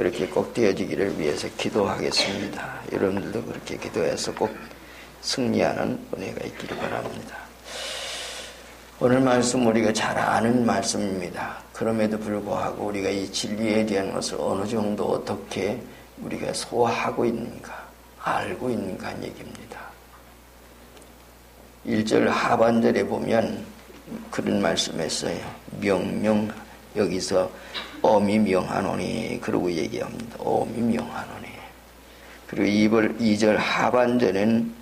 그렇게 꼭 되어지기를 위해서 기도하겠습니다. 여러분들도 그렇게 기도해서 꼭 승리하는 은혜가 있기를 바랍니다. 오늘 말씀 우리가 잘 아는 말씀입니다. 그럼에도 불구하고 우리가 이 진리에 대한 것을 어느 정도 어떻게 우리가 소화하고 있는가, 알고 있는가 하는 얘기입니다. 1절 하반절에 보면 그런 말씀했어요. 명령, 여기서 엄히 명하노니 그러고 얘기합니다. 엄히 명하노니. 그리고 2절 하반절은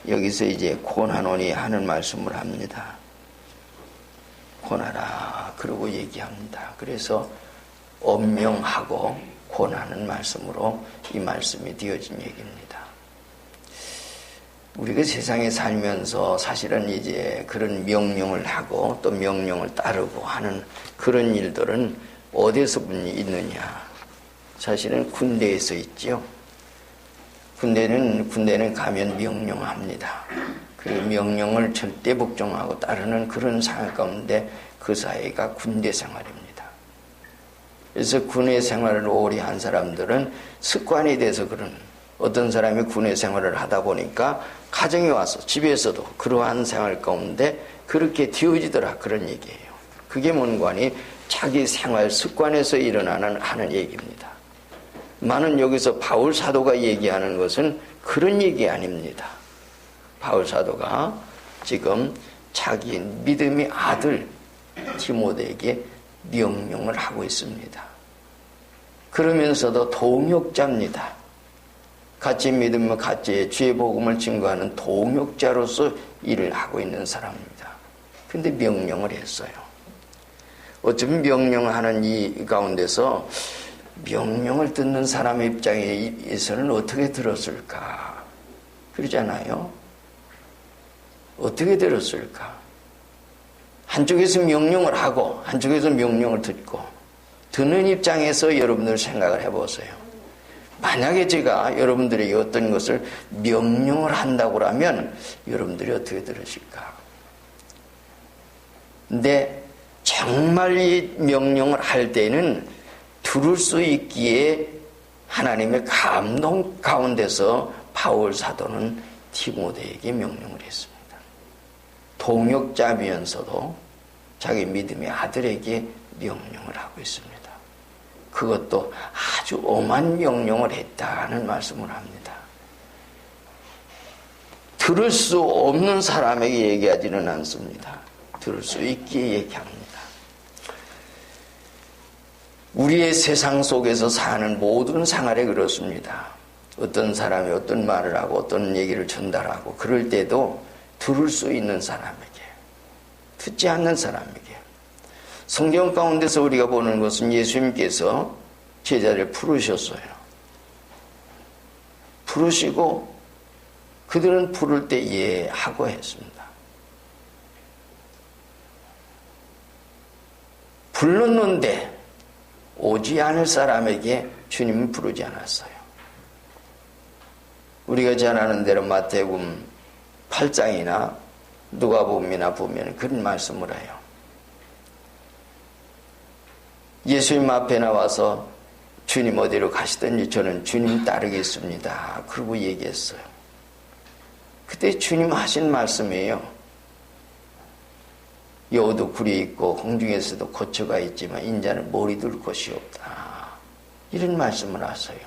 여기서 이제 권하노니 하는 말씀을 합니다. 권하라 그러고 얘기합니다. 그래서 엄명하고 권하는 말씀으로 이 말씀이 되어진 얘기입니다. 우리가 세상에 살면서 사실은 이제 그런 명령을 하고 또 명령을 따르고 하는 그런 일들은 어디서 있느냐? 사실은 군대에서 있죠. 군대는 가면 명령합니다. 그 명령을 절대 복종하고 따르는 그런 상황 가운데 그 사회가 군대 생활입니다. 그래서 군의 생활을 오래 한 사람들은 습관이 돼서 그런, 어떤 사람이 군의 생활을 하다 보니까 가정에 와서 집에서도 그러한 생활 가운데 그렇게 되어지더라, 그런 얘기예요. 그게 뭔가니 자기 생활 습관에서 하는 얘기입니다. 많은 여기서 바울 사도가 얘기하는 것은 그런 얘기 아닙니다. 바울 사도가 지금 자기 믿음의 아들 디모데에게 명령을 하고 있습니다. 그러면서도 동역자입니다. 같이 믿으면 같이 주의 복음을 증거하는 동역자로서 일을 하고 있는 사람입니다. 근데 명령을 했어요. 어쩌면 명령하는 이 가운데서 명령을 듣는 사람의 입장에서는 어떻게 들었을까? 그러잖아요. 어떻게 들었을까? 한쪽에서 명령을 하고 한쪽에서 명령을 듣고, 듣는 입장에서 여러분들 생각을 해보세요. 만약에 제가 여러분들에게 어떤 것을 명령을 한다고 하면 여러분들이 어떻게 들으실까? 근데 정말 이 명령을 할 때는 들을 수 있기에 하나님의 감동 가운데서 바울 사도는 디모데에게 명령을 했습니다. 동역자면서도 자기 믿음의 아들에게 명령을 하고 있습니다. 그것도 아주 엄한 명령을 했다는 말씀을 합니다. 들을 수 없는 사람에게 얘기하지는 않습니다. 들을 수 있기에 얘기합니다. 우리의 세상 속에서 사는 모든 생활에 그렇습니다. 어떤 사람이 어떤 말을 하고 어떤 얘기를 전달하고 그럴 때도 들을 수 있는 사람에게, 듣지 않는 사람에게. 성경 가운데서 우리가 보는 것은 예수님께서 제자를 부르셨어요. 부르시고 그들은 부를 때 예 하고 했습니다. 불렀는데 오지 않을 사람에게 주님은 부르지 않았어요. 우리가 잘 아는 대로 마태복음 8장이나 누가복음이나 보면 그런 말씀을 해요. 예수님 앞에 나와서 주님 어디로 가시든지 저는 주님 따르겠습니다. 그러고 얘기했어요. 그때 주님 하신 말씀이에요. 여우도 굴이 있고 공중에서도 거처가 있지만 인자는 머리 둘 곳이 없다. 이런 말씀을 하세요.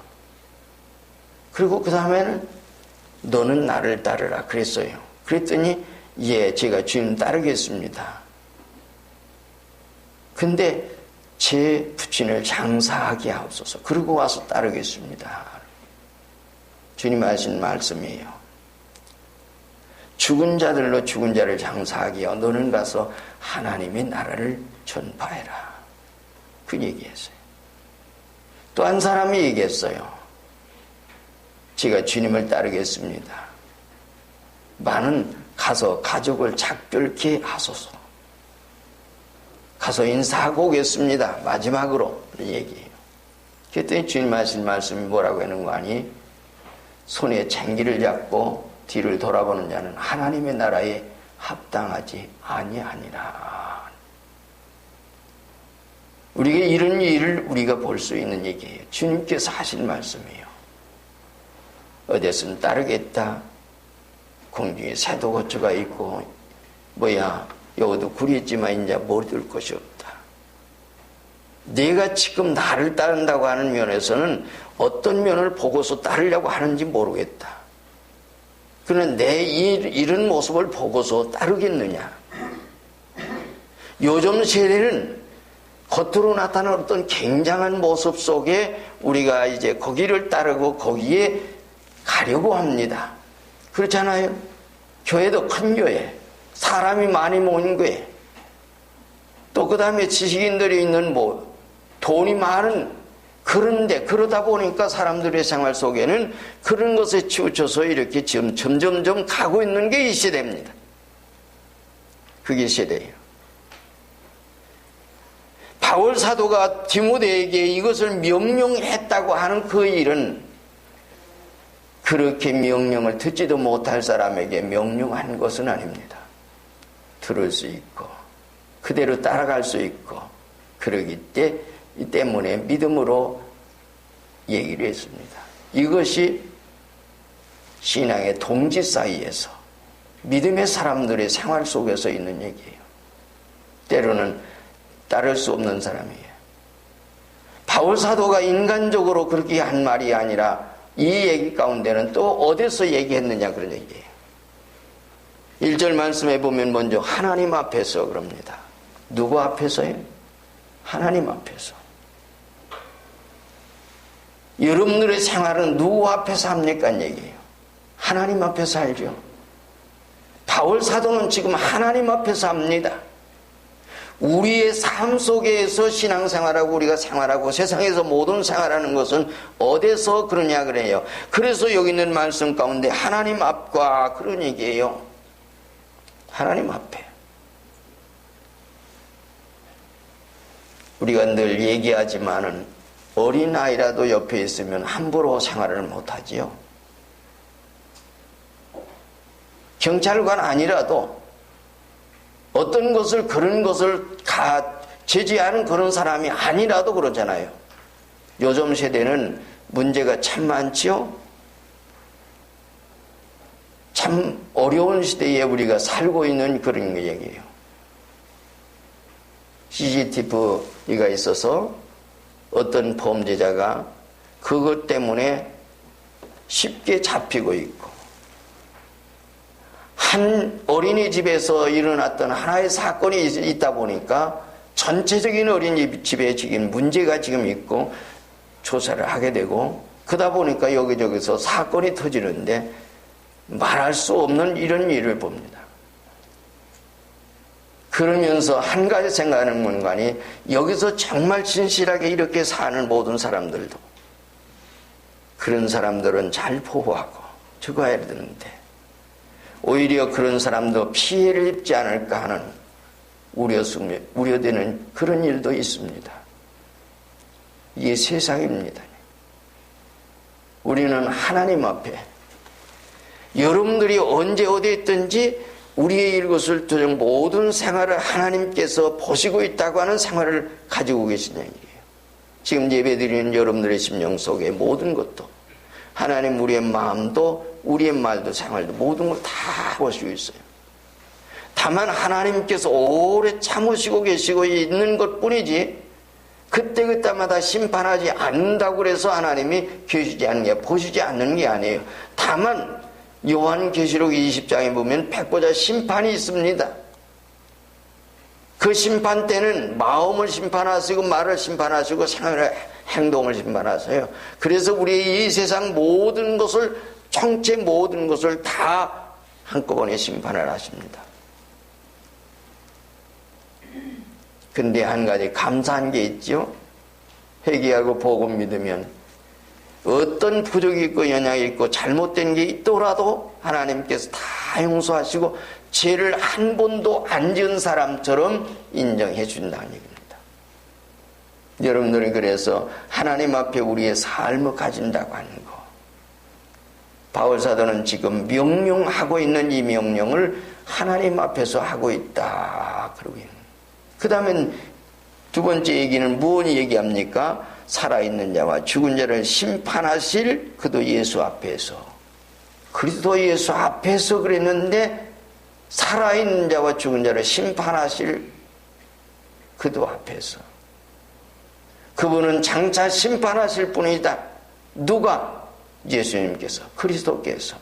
그리고 그 다음에는 너는 나를 따르라 그랬어요. 그랬더니 예, 제가 주님 따르겠습니다. 근데 제 부친을 장사하게 하옵소서. 그러고 와서 따르겠습니다. 주님 하신 말씀이에요. 죽은 자들로 죽은 자를 장사하게 하여 너는 가서 하나님의 나라를 전파해라. 그 얘기했어요. 또 한 사람이 얘기했어요. 제가 주님을 따르겠습니다. 많은 가서 가족을 작별케 하소서. 가서 인사하고 오겠습니다. 마지막으로 얘기해요. 그랬더니 주님 하신 말씀이 뭐라고 하는 거 아니? 손에 쟁기를 잡고 뒤를 돌아보는 자는 하나님의 나라에 합당하지 아니하니라. 우리가 이런 일을 우리가 볼 수 있는 얘기예요. 주님께서 하신 말씀이에요. 어디서는 따르겠다. 공중에 새도 거처가 있고 여기도 굴이 있지만 이제 머리둘 것이 없다. 내가 지금 나를 따른다고 하는 면에서는 어떤 면을 보고서 따르려고 하는지 모르겠다. 그러나 내 이런 모습을 보고서 따르겠느냐. 요즘 세대는 겉으로 나타나는 어떤 굉장한 모습 속에 우리가 이제 거기를 따르고 거기에 가려고 합니다. 그렇잖아요. 교회도 큰 교회, 사람이 많이 모인 교회, 또 그 다음에 지식인들이 있는 돈이 많은 그런데 그러다 보니까 사람들의 생활 속에는 그런 것에 치우쳐서 이렇게 점점점 가고 있는 게 이 시대입니다. 그게 시대예요. 바울 사도가 디모데에게 이것을 명령했다고 하는 그 일은 그렇게 명령을 듣지도 못할 사람에게 명령한 것은 아닙니다. 들을 수 있고 그대로 따라갈 수 있고 그러기 때문에 믿음으로 얘기를 했습니다. 이것이 신앙의 동지 사이에서 믿음의 사람들의 생활 속에서 있는 얘기예요. 때로는 따를 수 없는 사람이에요. 바울 사도가 인간적으로 그렇게 한 말이 아니라 이 얘기 가운데는 또 어디서 얘기했느냐 그런 얘기예요. 1절 말씀에 보면 먼저 하나님 앞에서 그럽니다. 누구 앞에서요? 하나님 앞에서. 여러분들의 생활은 누구 앞에서 합니까? 얘기예요. 하나님 앞에서 살죠. 바울 사도는 지금 하나님 앞에서 합니다. 우리의 삶 속에서 신앙생활하고 우리가 생활하고 세상에서 모든 생활하는 것은 어디서 그러냐 그래요. 그래서 여기 있는 말씀 가운데 하나님 앞과 그런 얘기예요. 하나님 앞에. 우리가 늘 얘기하지만은 어린아이라도 옆에 있으면 함부로 생활을 못하지요. 경찰관 아니라도 어떤 것을 그런 것을 제지하는 그런 사람이 아니라도 그러잖아요. 요즘 세대는 문제가 참 많지요. 참 어려운 시대에 우리가 살고 있는 그런 얘기예요. CCTV가 있어서 어떤 범죄자가 그것 때문에 쉽게 잡히고 있고 한 어린이집에서 일어났던 하나의 사건이 있다 보니까 전체적인 어린이집에 지금 문제가 지금 있고 조사를 하게 되고 그러다 보니까 여기저기서 사건이 터지는데 말할 수 없는 이런 일을 봅니다. 그러면서 한 가지 생각하는 문간이 여기서 정말 진실하게 이렇게 사는 모든 사람들도 그런 사람들은 잘 보호하고 죽어야 되는데 오히려 그런 사람도 피해를 입지 않을까 하는 우려되는 그런 일도 있습니다. 이게 세상입니다. 우리는 하나님 앞에 여러분들이 언제 어디에 있든지 우리의 이것을 통해 모든 생활을 하나님께서 보시고 있다고 하는 생활을 가지고 계신 얘기예요. 지금 예배드리는 여러분들의 심령 속에 모든 것도 하나님 우리의 마음도 우리의 말도 생활도 모든 걸 다 보시고 있어요. 다만 하나님께서 오래 참으시고 계시고 있는 것뿐이지 그때그때마다 심판하지 않는다고 그래서 하나님이 계시지 않는 게 보시지 않는 게 아니에요. 다만 요한계시록 20장에 보면 백보자 심판이 있습니다. 그 심판 때는 마음을 심판하시고 말을 심판하시고 생활의 행동을 심판하세요. 그래서 우리의 이 세상 모든 것을 총체 모든 것을 다 한꺼번에 심판을 하십니다. 근데 한 가지 감사한 게 있죠. 회개하고 복음 믿으면 어떤 부족이 있고 연약이 있고 잘못된 게 있더라도 하나님께서 다 용서하시고 죄를 한 번도 안 지은 사람처럼 인정해 준다는 얘기입니다. 여러분들이 그래서 하나님 앞에 우리의 삶을 가진다고 하는 거. 바울 사도는 지금 명령하고 있는 이 명령을 하나님 앞에서 하고 있다. 그러고 있는. 그 다음엔 두 번째 얘기는 무엇 얘기합니까? 살아있는 자와 죽은 자를 심판하실 그도 예수 앞에서. 그리스도 예수 앞에서 그랬는데 살아있는 자와 죽은 자를 심판하실 그도 앞에서. 그분은 장차 심판하실 분이다. 누가? 예수님께서, 그리스도께서.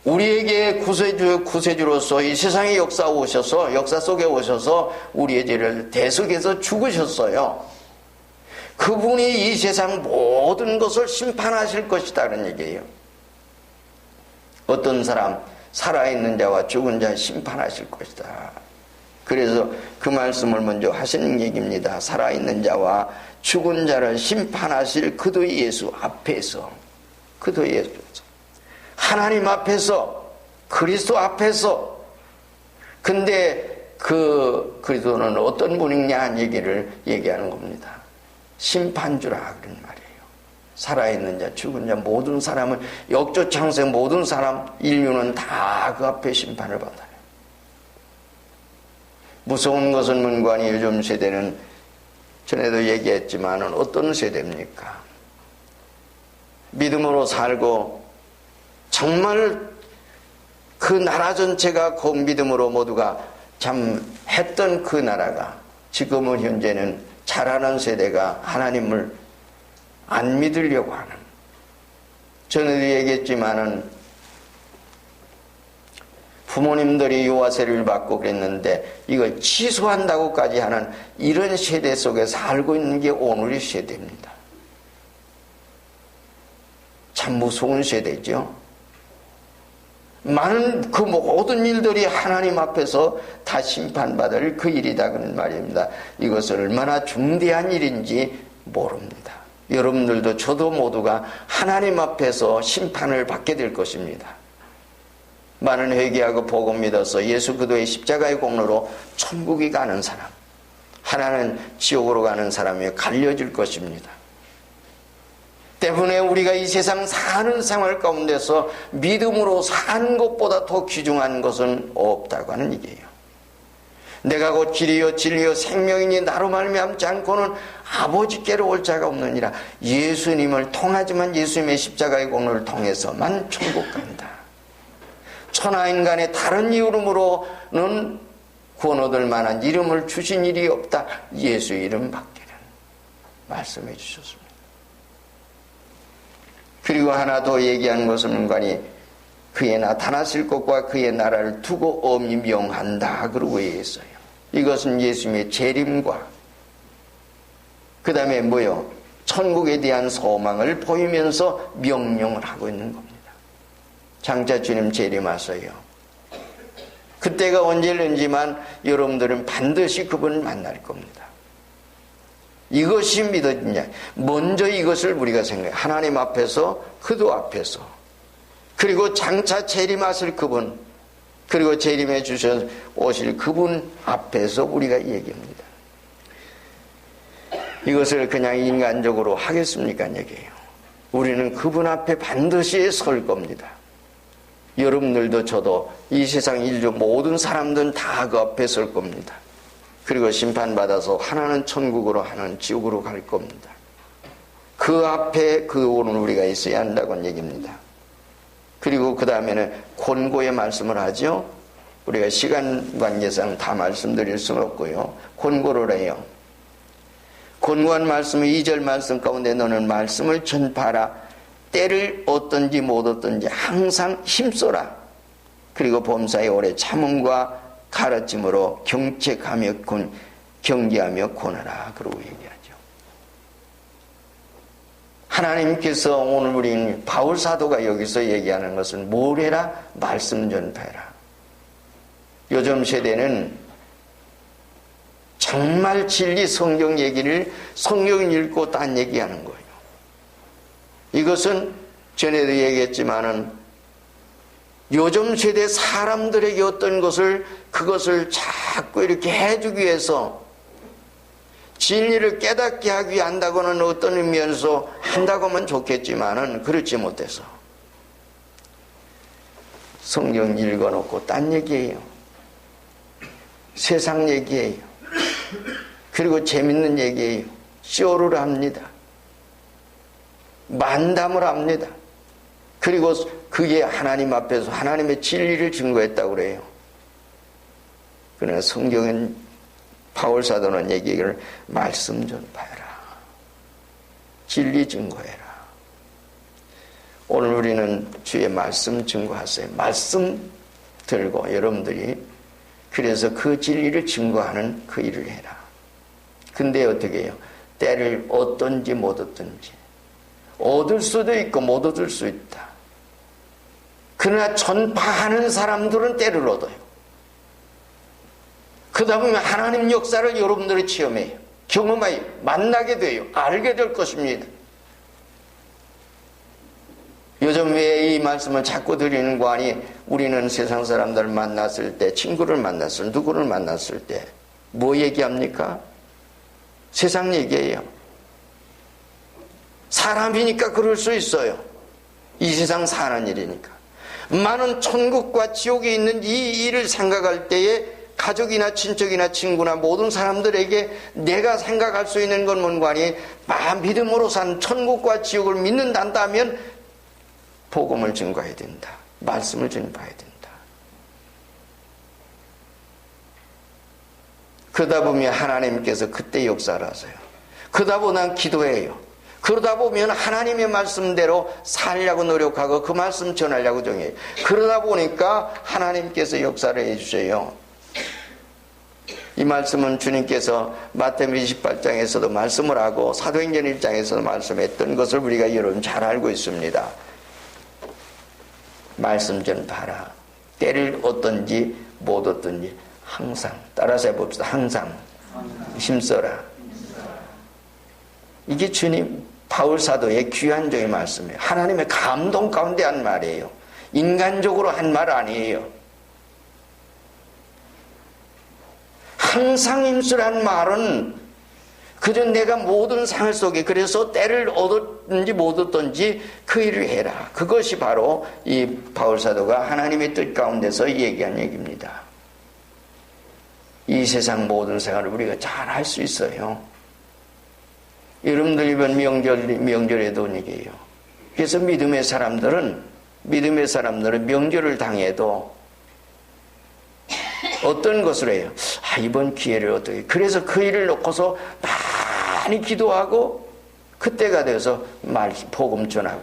우리에게 구세주로서 이 세상의 역사 속에 오셔서 우리의 죄를 대속해서 죽으셨어요. 그분이 이 세상 모든 것을 심판하실 것이다, 그런 얘기예요. 어떤 사람, 살아있는 자와 죽은 자 심판하실 것이다. 그래서 그 말씀을 먼저 하시는 얘기입니다. 살아있는 자와 죽은 자를 심판하실 그도 예수 앞에서. 그도 예수 앞에서. 하나님 앞에서, 그리스도 앞에서. 근데 그 그리스도는 어떤 분이냐 얘기를 얘기하는 겁니다. 심판주라 그런 말이에요. 살아있는 자, 죽은 자 모든 사람을, 역조창세 모든 사람, 인류는 다 그 앞에 심판을 받아요. 무서운 것은 문관이 요즘 세대는 전에도 얘기했지만 어떤 세대입니까? 믿음으로 살고 정말 그 나라 전체가 그 믿음으로 모두가 참 했던 그 나라가 지금은 현재는 자라는 세대가 하나님을 안 믿으려고 하는, 전에도 얘기했지만은 부모님들이 유아세를 받고 그랬는데 이걸 취소한다고까지 하는 이런 세대 속에 살고 있는 게 오늘의 세대입니다. 참 무서운 세대죠. 많은 그 모든 일들이 하나님 앞에서 다 심판받을 그 일이다 그런 말입니다. 이것은 얼마나 중대한 일인지 모릅니다. 여러분들도 저도 모두가 하나님 앞에서 심판을 받게 될 것입니다. 많은 회개하고 복음 믿어서 예수 그리스도의 십자가의 공로로 천국에 가는 사람, 하나는 지옥으로 가는 사람이 갈려질 것입니다. 때문에 우리가 이 세상 사는 생활 가운데서 믿음으로 사는 것보다 더 귀중한 것은 없다고 하는 얘기예요. 내가 곧 길이요 진리요 생명이니 나로 말미암지 않고는 아버지께로 올 자가 없느니라. 예수님을 통하지만 예수님의 십자가의 공로를 통해서만 천국 간다. 천하인간의 다른 이름으로는 구원 얻을 만한 이름을 주신 일이 없다. 예수 이름 밖에는 말씀해 주셨습니다. 그리고 하나 더 얘기한 것은 문관이 그의 나타나실 것과 그의 나라를 두고 엄히 명한다 그러고 얘기했어요. 이것은 예수님의 재림과 그 다음에 뭐요? 천국에 대한 소망을 보이면서 명령을 하고 있는 겁니다. 장차 주님 재림하셔요. 그때가 언제든지만 여러분들은 반드시 그분을 만날 겁니다. 이것이 믿어지냐? 먼저 이것을 우리가 생각해요. 하나님 앞에서, 그도 앞에서, 그리고 장차 재림하실 그분, 그리고 재림해 주셔 오실 그분 앞에서 우리가 얘기합니다. 이것을 그냥 인간적으로 하겠습니까? 얘기해요. 우리는 그분 앞에 반드시 설 겁니다. 여러분들도 저도 이 세상 인류 모든 사람들은 다 그 앞에 설 겁니다. 그리고 심판받아서 하나는 천국으로 하나는 지옥으로 갈 겁니다. 그 앞에 그 오늘 우리가 있어야 한다고 얘기입니다. 그리고 그 다음에는 권고의 말씀을 하죠. 우리가 시간 관계상 다 말씀드릴 수는 없고요. 권고를 해요. 권고한 말씀은 2절 말씀 가운데 너는 말씀을 전파하라. 때를 얻든지 못 얻든지 항상 힘써라. 그리고 범사에 오래 참음과 가르침으로 경책하며 경계하며 권하라. 그러고 얘기하죠. 하나님께서 오늘 우리 바울 사도가 여기서 얘기하는 것은 뭘 해라? 말씀 전파해라. 요즘 세대는 정말 진리 성경 얘기를 성경 읽고 딴 얘기하는 거예요. 이것은 전에도 얘기했지만은 요즘 세대 사람들에게 어떤 것을 그것을 자꾸 이렇게 해주기 위해서 진리를 깨닫게 하기 위해 한다고는 어떤 의미에서 한다고 하면 좋겠지만은 그렇지 못해서 성경 읽어놓고 딴 얘기예요. 세상 얘기예요. 그리고 재밌는 얘기예요. 쇼를 합니다. 만담을 합니다. 그리고 그게 하나님 앞에서 하나님의 진리를 증거했다고 그래요. 그러나 성경은 바울 사도는 얘기를 말씀 전파해라. 진리 증거해라. 오늘 우리는 주의 말씀 증거하세요. 말씀 들고 여러분들이 그래서 그 진리를 증거하는 그 일을 해라. 근데 어떻게 해요? 때를 얻든지 못 얻든지 얻을 수도 있고 못 얻을 수 있다. 그러나 전파하는 사람들은 때를 얻어요. 그러다 보면 하나님 역사를 여러분들이 체험해요. 경험하여 만나게 돼요. 알게 될 것입니다. 요즘 왜 이 말씀을 자꾸 드리는 거 아니? 우리는 세상 사람들을 만났을 때, 친구를 만났을 때, 누구를 만났을 때 뭐 얘기합니까? 세상 얘기예요. 사람이니까 그럴 수 있어요. 이 세상 사는 일이니까. 많은 천국과 지옥에 있는 이 일을 생각할 때에 가족이나 친척이나 친구나 모든 사람들에게 내가 생각할 수 있는 건 뭔가 아니? 믿음으로 산 천국과 지옥을 믿는다면 복음을 증거해야 된다. 말씀을 전파해야 된다. 그러다 보면 하나님께서 그때 역사를 하세요. 그러다 보면 기도해요. 그러다 보면 하나님의 말씀대로 살려고 노력하고 그 말씀 전하려고 정해요. 그러다 보니까 하나님께서 역사를 해주세요. 이 말씀은 주님께서 마태복음 28장에서도 말씀을 하고 사도행전 1장에서도 말씀했던 것을 우리가 여러분 잘 알고 있습니다. 말씀 전파라. 때를 얻든지 못 얻든지 항상 따라서 해봅시다. 항상 힘써라. 이게 주님 바울 사도의 귀한 종의 말씀이에요. 하나님의 감동 가운데 한 말이에요. 인간적으로 한 말 아니에요. 항상 힘쓰라는 말은 그저 내가 모든 상황 속에 그래서 때를 얻었든지 못 얻든지 그 일을 해라. 그것이 바로 이 바울 사도가 하나님의 뜻 가운데서 얘기한 얘기입니다. 이 세상 모든 생활을 우리가 잘 할 수 있어요. 여러분들 이번 명절에도 얘기해요. 그래서 믿음의 사람들은 명절을 당해도 어떤 것을 해요? 이번 기회를 어떻게. 그래서 그 일을 놓고서 많이 기도하고 그때가 돼서 복음 전하고.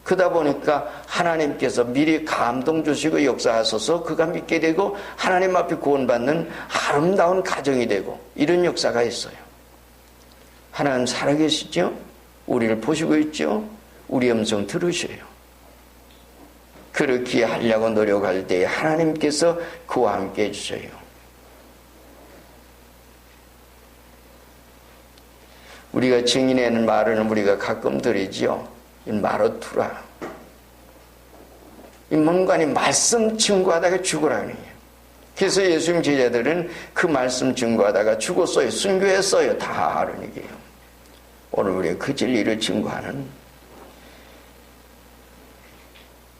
그러다 보니까 하나님께서 미리 감동 주시고 역사하셔서 그가 믿게 되고 하나님 앞에 구원받는 아름다운 가정이 되고 이런 역사가 있어요. 하나님 살아계시죠? 우리를 보시고 있죠? 우리 음성 들으셔요. 그렇게 하려고 노력할 때 하나님께서 그와 함께 해주셔요. 우리가 증인하는 말은 우리가 가끔 드리지요. 이 마르투라. 이 뭔가니 말씀 증거하다가 죽으라는 거예요. 그래서 예수님 제자들은 그 말씀 증거하다가 죽었어요. 순교했어요. 다 아는 얘기예요. 오늘 우리가 그 진리를 증거하는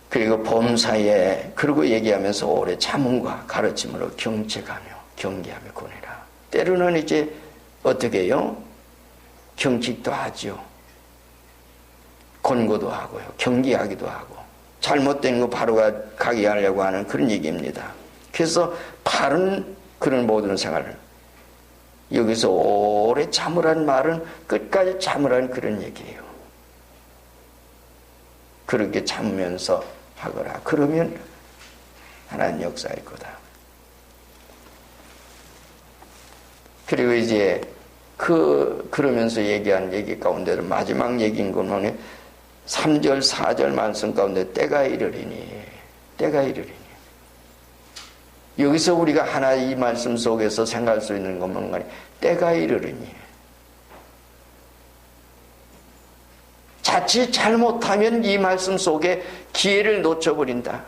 그리고 범사에 그러고 얘기하면서 오래 참음과 가르침으로 경책하며 경계하며 권해라. 때로는 이제 어떻게 해요? 경직도 하죠. 권고도 하고요. 경계하기도 하고 잘못된 거 바로 가게 하려고 하는 그런 얘기입니다. 그래서 바른 그런 모든 생활을 여기서 오래 참으라는 말은 끝까지 참으라는 그런 얘기예요. 그렇게 참으면서 하거라. 그러면 하나님 역사일 거다. 그리고 이제 그러면서 얘기한 얘기 가운데도 마지막 얘기인 거는 3절 4절 말씀 가운데 때가 이르리니 여기서 우리가 하나 이 말씀 속에서 생각할 수 있는 것은 뭔가 때가 이르리니 자칫 잘못하면 이 말씀 속에 기회를 놓쳐버린다.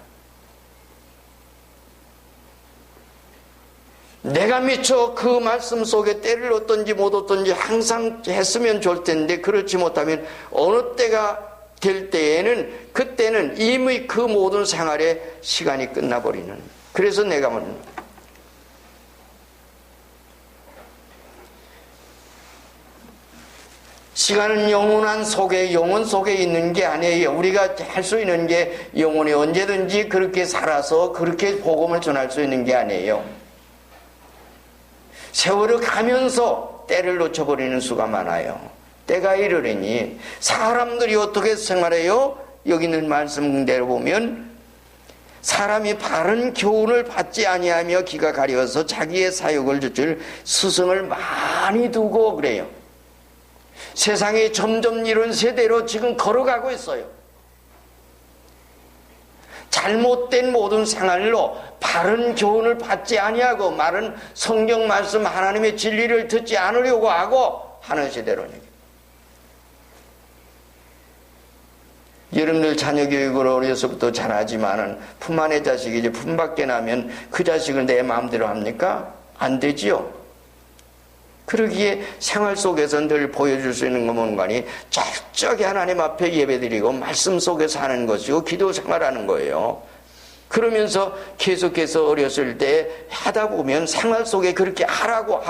내가 미처 그 말씀 속에 때를 얻든지 못 얻든지 항상 했으면 좋을 텐데 그렇지 못하면 어느 때가 될 때에는 그때는 이미 그 모든 생활의 시간이 끝나버리는. 그래서 내가 시간은 영원한 속에, 영원 속에 있는 게 아니에요. 우리가 할 수 있는 게 영원히 언제든지 그렇게 살아서 그렇게 복음을 전할 수 있는 게 아니에요. 세월을 가면서 때를 놓쳐버리는 수가 많아요. 때가 이르리니 사람들이 어떻게 생활해요? 여기 있는 말씀대로 보면 사람이 바른 교훈을 받지 아니하며 기가 가려서 자기의 사욕을 좇을 스승을 많이 두고 그래요. 세상이 점점 이런 세대로 지금 걸어가고 있어요. 잘못된 모든 생활로 바른 교훈을 받지 아니하고 말은 성경 말씀 하나님의 진리를 듣지 않으려고 하고 하는 시대로니 여러분들 자녀 교육을 어려서부터 잘하지만은 품 안의 자식이 이제 품 밖에 나면 그 자식을 내 마음대로 합니까? 안 되지요. 그러기에 생활 속에서 늘 보여줄 수 있는 것만간이 철저하게 하나님 앞에 예배드리고 말씀 속에 사는 것이고 기도 생활하는 거예요. 그러면서 계속해서 어렸을 때 하다 보면 생활 속에 그렇게 하라고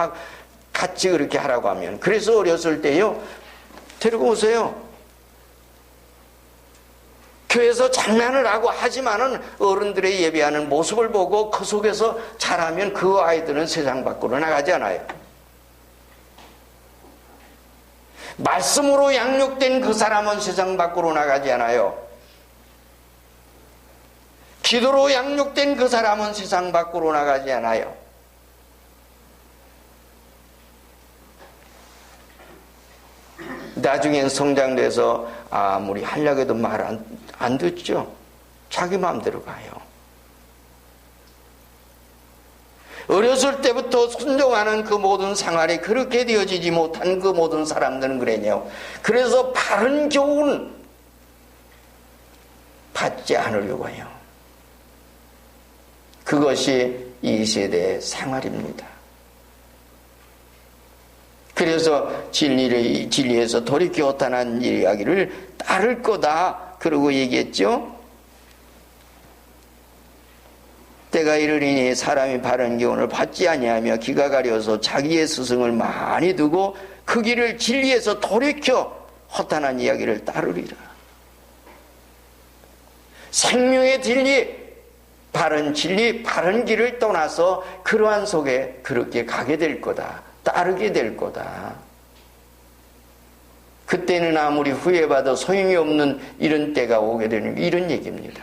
같이 그렇게 하라고 하면 그래서 어렸을 때요 데리고 오세요. 교회에서 장난을 하고 하지만은 어른들의 예배하는 모습을 보고 그 속에서 자라면 그 아이들은 세상 밖으로 나가지 않아요. 말씀으로 양육된 그 사람은 세상 밖으로 나가지 않아요. 기도로 양육된 그 사람은 세상 밖으로 나가지 않아요. 나중엔 성장돼서 아무리 하려고 해도 말 안 듣죠. 자기 마음대로 가요. 어렸을 때부터 순종하는 그 모든 생활이 그렇게 되어지지 못한 그 모든 사람들은 그래요. 그래서 바른 교훈 받지 않으려고 해요. 그것이 이 세대의 생활입니다. 그래서 진리에서 돌이켜 어떠한 이야기를 따를 거다. 그러고 얘기했죠. 때가 이르리니 사람이 바른 교훈을 받지 아니하며 기가 가려서 자기의 스승을 많이 두고 그 길을 진리에서 돌이켜 허탄한 이야기를 따르리라. 생명의 진리, 바른 진리, 바른 길을 떠나서 그러한 속에 그렇게 가게 될 거다. 따르게 될 거다. 그때는 아무리 후회받아 소용이 없는 이런 때가 오게 되는 이런 얘기입니다.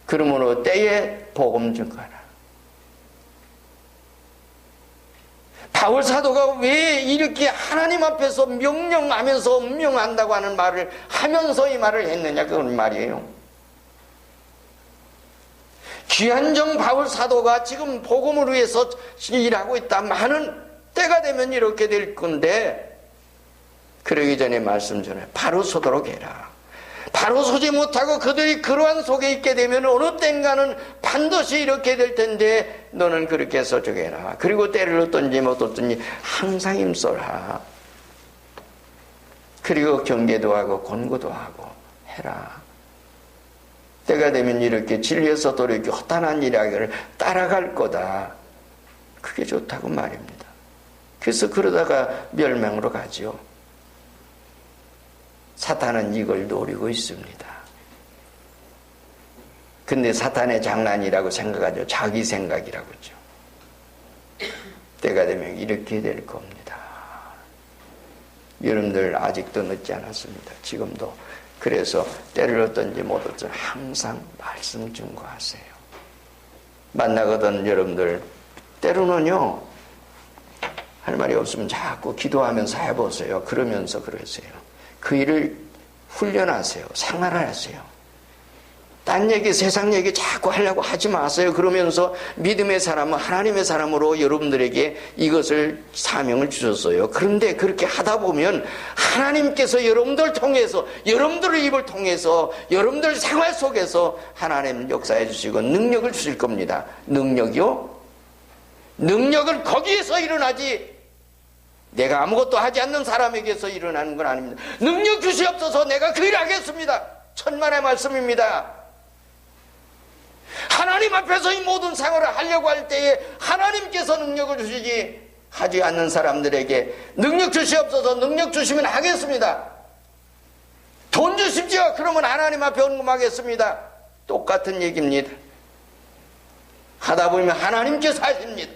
그러므로 때에 복음 증거하라. 바울 사도가 왜 이렇게 하나님 앞에서 명령하면서 음명한다고 하는 말을 하면서 이 말을 했느냐 그런 말이에요. 귀한정 바울 사도가 지금 복음을 위해서 일하고 있다. 많은 때가 되면 이렇게 될 건데 그러기 전에 말씀 전에 바로 서도록 해라. 바로 서지 못하고 그들이 그러한 속에 있게 되면 어느 땐가는 반드시 이렇게 될 텐데 너는 그렇게 서주게 해라. 그리고 때를 얻든지 못 얻든지 항상 힘써라. 그리고 경계도 하고 권고도 하고 해라. 때가 되면 이렇게 진리에서 돌이켜 허탄한 이야기를 따라갈 거다. 그게 좋다고 말입니다. 그래서 그러다가 멸망으로 가죠. 사탄은 이걸 노리고 있습니다. 근데 사탄의 장난이라고 생각하죠. 자기 생각이라고 하죠. 때가 되면 이렇게 될 겁니다. 여러분들 아직도 늦지 않았습니다. 지금도. 그래서 때를 얻든지 못 얻든지 항상 말씀 증거하세요. 만나거든 여러분들 때로는요 할 말이 없으면 자꾸 기도하면서 해보세요. 그러면서 그러세요. 그 일을 훈련하세요. 생활하세요. 딴 얘기 세상 얘기 자꾸 하려고 하지 마세요. 그러면서 믿음의 사람은 하나님의 사람으로 여러분들에게 이것을 사명을 주셨어요. 그런데 그렇게 하다 보면 하나님께서 여러분들 통해서 여러분들의 입을 통해서 여러분들 생활 속에서 하나님 역사해 주시고 능력을 주실 겁니다. 능력이요? 능력은 거기에서 일어나지 내가 아무것도 하지 않는 사람에게서 일어나는 건 아닙니다. 능력 주시옵소서. 내가 그 일 하겠습니다. 천만의 말씀입니다. 하나님 앞에서 이 모든 생활을 하려고 할 때에 하나님께서 능력을 주시지 하지 않는 사람들에게 능력 주시옵소서, 능력 주시면 하겠습니다. 돈 주십시오. 그러면 하나님 앞에 헌금하겠습니다. 똑같은 얘기입니다. 하다 보면 하나님께서 하십니다.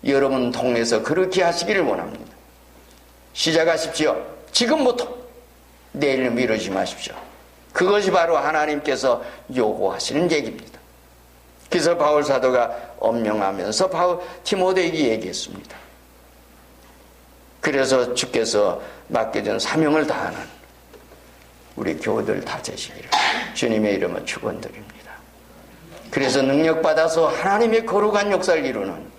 여러분 통해서 그렇게 하시기를 원합니다. 시작하십시오. 지금부터. 내일 미루지 마십시오. 그것이 바로 하나님께서 요구하시는 얘기입니다. 그래서 바울 사도가 엄명하면서 디모데에게 얘기했습니다. 그래서 주께서 맡겨준 사명을 다하는 우리 교우들 다 되시기를 주님의 이름으로 축원드립니다. 그래서 능력받아서 하나님의 거룩한 역사를 이루는,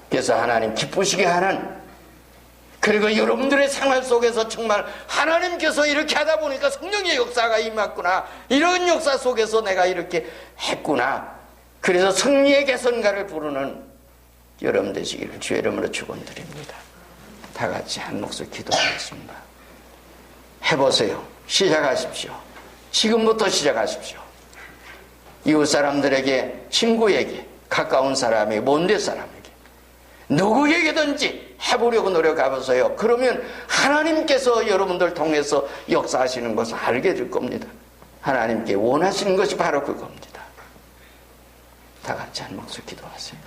그래서 하나님 기쁘시게 하는, 그리고 여러분들의 생활 속에서 정말 하나님께서 이렇게 하다 보니까 성령의 역사가 임했구나, 이런 역사 속에서 내가 이렇게 했구나, 그래서 승리의 개선가를 부르는 여러분 되시기를 주의 이름으로 축원드립니다. 다 같이 한 목소리 기도하겠습니다. 해보세요. 시작하십시오. 지금부터 시작하십시오. 이웃 사람들에게, 친구에게, 가까운 사람에게, 먼데 사람에게, 누구에게든지 해보려고 노력해보세요. 그러면 하나님께서 여러분들 통해서 역사하시는 것을 알게 될 겁니다. 하나님께 원하시는 것이 바로 그겁니다. 다 같이 한 목소리 기도하세요.